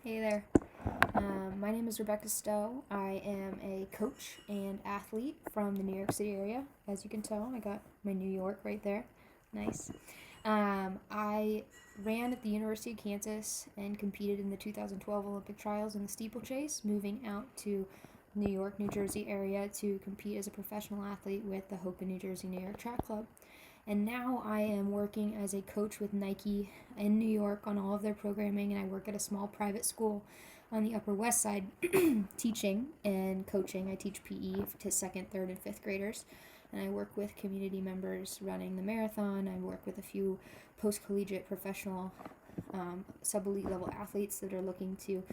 Hey there. My name is Rebeka Stowe. I am a coach and athlete from the New York City area. As you can tell, I got my New York right there. Nice. I ran at the University of Kansas and competed in the 2012 Olympic trials in the steeplechase, moving out to New York, New Jersey area to compete as a professional athlete with the Hope in New Jersey New York Track Club. And now I am working as a coach with Nike in New York on all of their programming, and I work at a small private school on the Upper West Side teaching and coaching. I teach PE to second, third, and fifth graders, and I work with community members running the marathon. I work with a few post-collegiate professional sub-elite level athletes that are looking to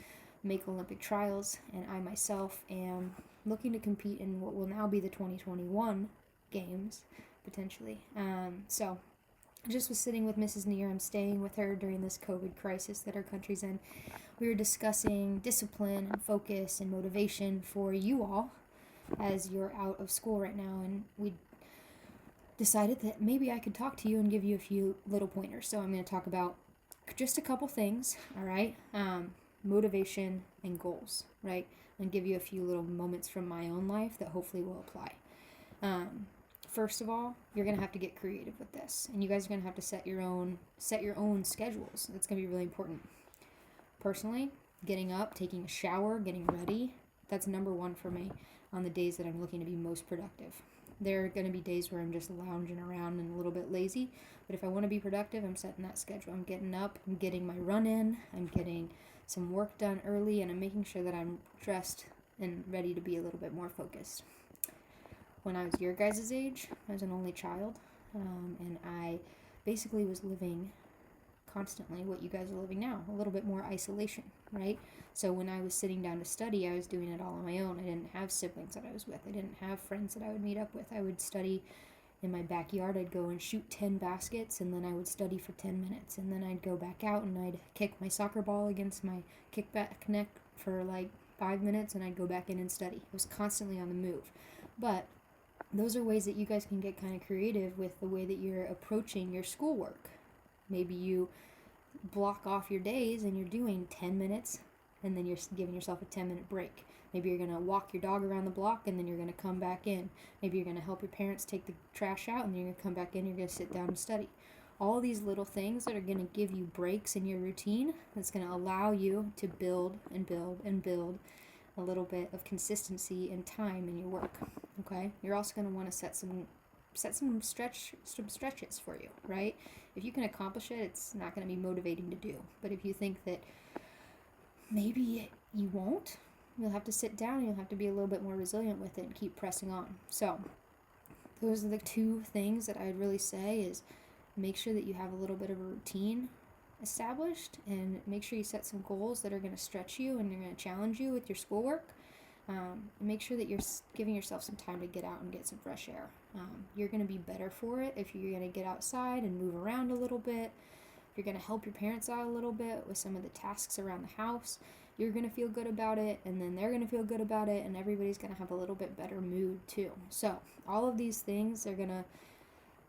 make Olympic trials, and I myself am looking to compete in what will now be the 2021 games, potentially. So I just was sitting with Mrs. Neer. I'm staying with her during this COVID crisis that our country's in. We were discussing discipline and focus and motivation for you all as you're out of school right now, and we decided that maybe I could talk to you and give you a few little pointers. So I'm going to talk about just a couple things, all right? Motivation and goals, right? And give you a few little moments from my own life that hopefully will apply. First of all, you're going to have to get creative with this, and you guys are going to have to set your own schedules. That's going to be really important. Personally, getting up, taking a shower, getting ready, that's number one for me on the days that I'm looking to be most productive. There are going to be days where I'm just lounging around and a little bit lazy, but if I want to be productive, I'm setting that schedule. I'm getting up, I'm getting my run in, I'm getting some work done early, and I'm making sure that I'm dressed and ready to be a little bit more focused. When I was your guys' age, I was an only child, and I basically was living constantly what you guys are living now, a little bit more isolation, right? So when I was sitting down to study, I was doing it all on my own. I didn't have siblings that I was with. I didn't have friends that I would meet up with. I would study in my backyard. I'd go and shoot 10 baskets, and then I would study for 10 minutes, and then I'd go back out and I'd kick my soccer ball against my kickback net for like 5 minutes, and I'd go back in and study. I was constantly on the move. But those are ways that you guys can get kind of creative with the way that you're approaching your schoolwork. Maybe you block off your days and you're doing 10 minutes and then you're giving yourself a 10-minute break. Maybe you're going to walk your dog around the block and then you're going to come back in. Maybe you're going to help your parents take the trash out and then you're going to come back in, you're going to sit down and study. All these little things that are going to give you breaks in your routine, that's going to allow you to build and build and build a little bit of consistency and time in your work. Okay, you're also going to want to set some stretches for you, right? If you can accomplish it, it's not going to be motivating to do. But if you think that maybe you won't, you'll have to sit down and you'll have to be a little bit more resilient with it and keep pressing on. So those are the two things that I'd really say is make sure that you have a little bit of a routine established, and make sure you set some goals that are going to stretch you and they're going to challenge you with your schoolwork. Make sure that you're giving yourself some time to get out and get some fresh air. You're going to be better for it if you're going to get outside and move around a little bit. If you're going to help your parents out a little bit with some of the tasks around the house, you're going to feel good about it, and then they're going to feel good about it, and everybody's going to have a little bit better mood too. So all of these things are going to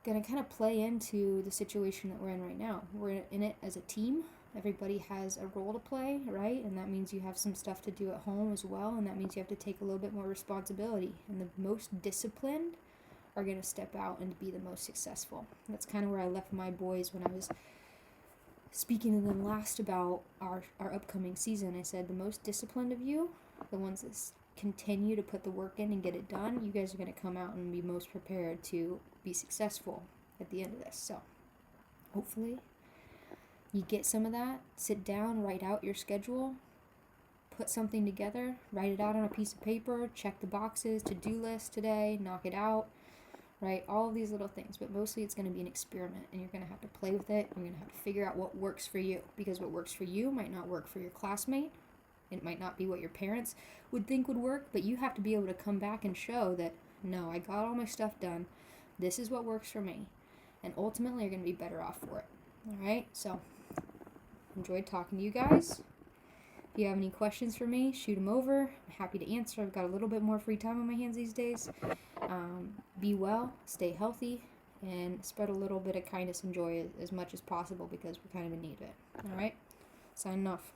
kind of play into the situation that we're in right now. We're in it as a team. Everybody has a role to play, right? And that means you have some stuff to do at home as well, and that means you have to take a little bit more responsibility. And the most disciplined are going to step out and be the most successful. That's kind of where I left my boys when I was speaking to them last about our upcoming season. I said the most disciplined of you, the ones that continue to put the work in and get it done, you guys are going to come out and be most prepared to be successful at the end of this. So hopefully you get some of that. Sit down, write out your schedule, put something together, write it out on a piece of paper, check the boxes, to-do list today, knock it out, right? All of these little things, but mostly it's going to be an experiment, and you're going to have to play with it. You're going to have to figure out what works for you, because what works for you might not work for your classmate. It might not be what your parents would think would work, but you have to be able to come back and show that, no, I got all my stuff done. This is what works for me. And ultimately, you're going to be better off for it. All right? So, enjoyed talking to you guys. If you have any questions for me, shoot them over. I'm happy to answer. I've got a little bit more free time on my hands these days. Be well, stay healthy, and spread a little bit of kindness and joy as much as possible, because we're kind of in need of it. All right? Signing off.